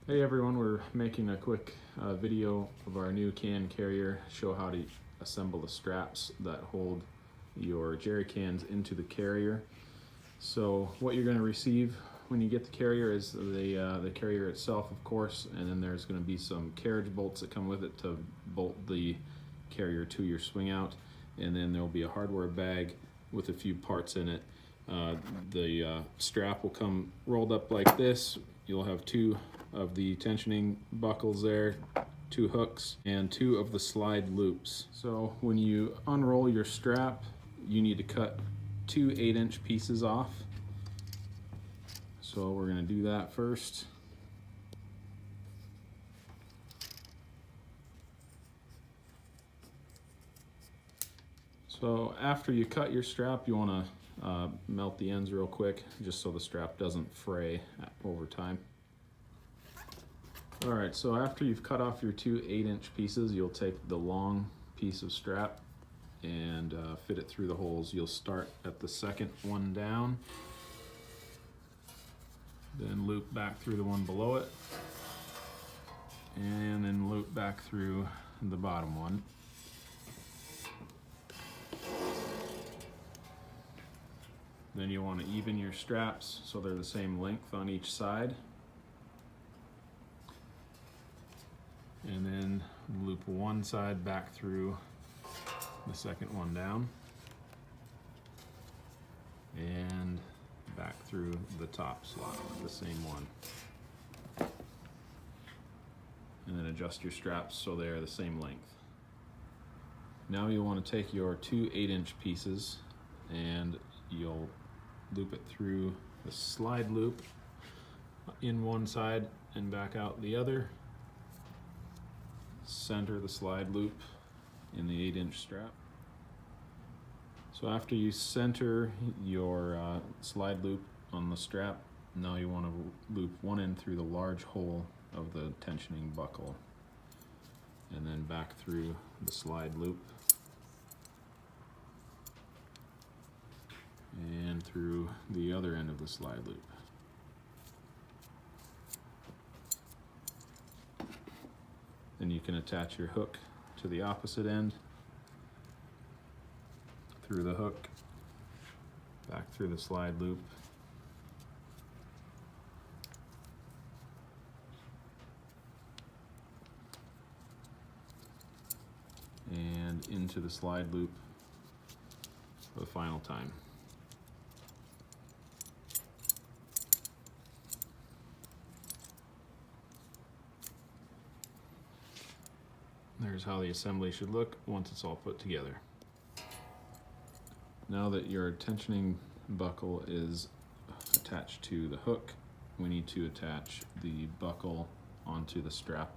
Hey everyone, we're making a quick video of our new can carrier, show how to assemble the straps that hold your jerry cans into the carrier. So what you're going to receive when you get the carrier is the carrier itself, of course, and then there's going to be some carriage bolts that come with it to bolt the carrier to your swing out, and then there'll be a hardware bag with a few parts in it. The strap will come rolled up like this. You'll have two of the tensioning buckles there, two hooks, and two of the slide loops. So when you unroll your strap, you need to cut two 8-inch pieces off. So we're going to do that first. So after you cut your strap, you want to melt the ends real quick, just so the strap doesn't fray over time. All right, so after you've cut off your two 8-inch pieces, you'll take the long piece of strap and fit it through the holes. You'll start at the second one down, then loop back through the one below it, and then loop back through the bottom one. Then you want to even your straps so they're the same length on each side. And then loop one side back through the second one down and back through the top slot, the same one. And then adjust your straps so they are the same length. Now you want to take your two 8-inch pieces and you'll loop it through the slide loop in one side and back out the other. Center the slide loop in the 8-inch strap. So after you center your slide loop on the strap, now you want to loop one end through the large hole of the tensioning buckle and then back through the slide loop and through the other end of the slide loop. Then you can attach your hook to the opposite end, through the hook, back through the slide loop, and into the slide loop for the final time. There's how the assembly should look once it's all put together. Now that your tensioning buckle is attached to the hook, we need to attach the buckle onto the strap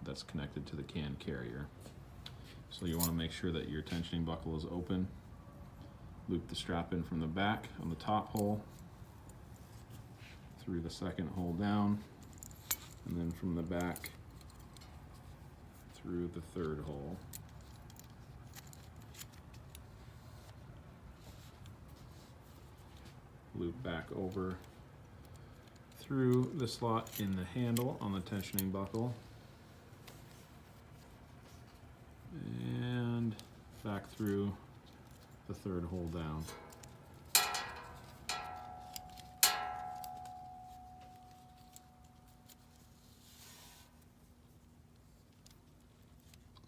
that's connected to the can carrier. So you want to make sure that your tensioning buckle is open. Loop the strap in from the back on the top hole, through the second hole down, and then from the back through the third hole. Loop back over through the slot in the handle on the tensioning buckle and back through the third hole down.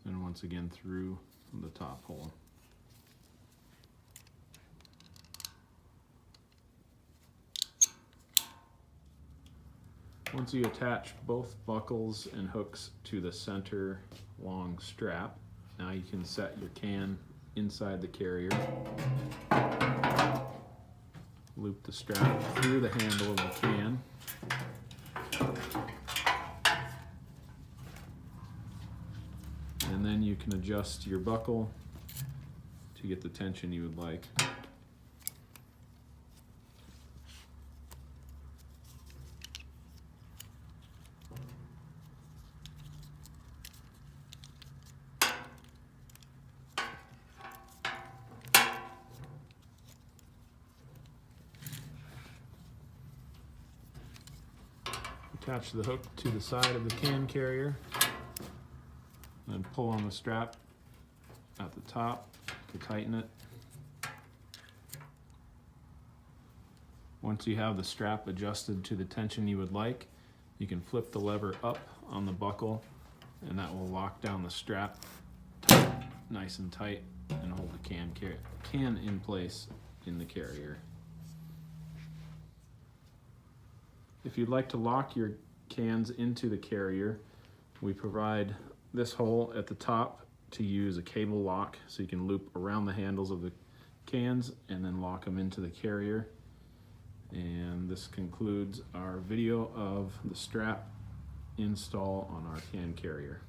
And once again through the top hole. Once you attach both buckles and hooks to the center long strap, now you can set your can inside the carrier. Loop the strap through the handle of the can. And then you can adjust your buckle to get the tension you would like. Attach the hook to the side of the can carrier, then pull on the strap at the top to tighten it. Once you have the strap adjusted to the tension you would like, you can flip the lever up on the buckle and that will lock down the strap nice and tight and hold the can in place in the carrier. If you'd like to lock your cans into the carrier, we provide this hole at the top to use a cable lock, so you can loop around the handles of the cans and then lock them into the carrier. And this concludes our video of the strap install on our can carrier.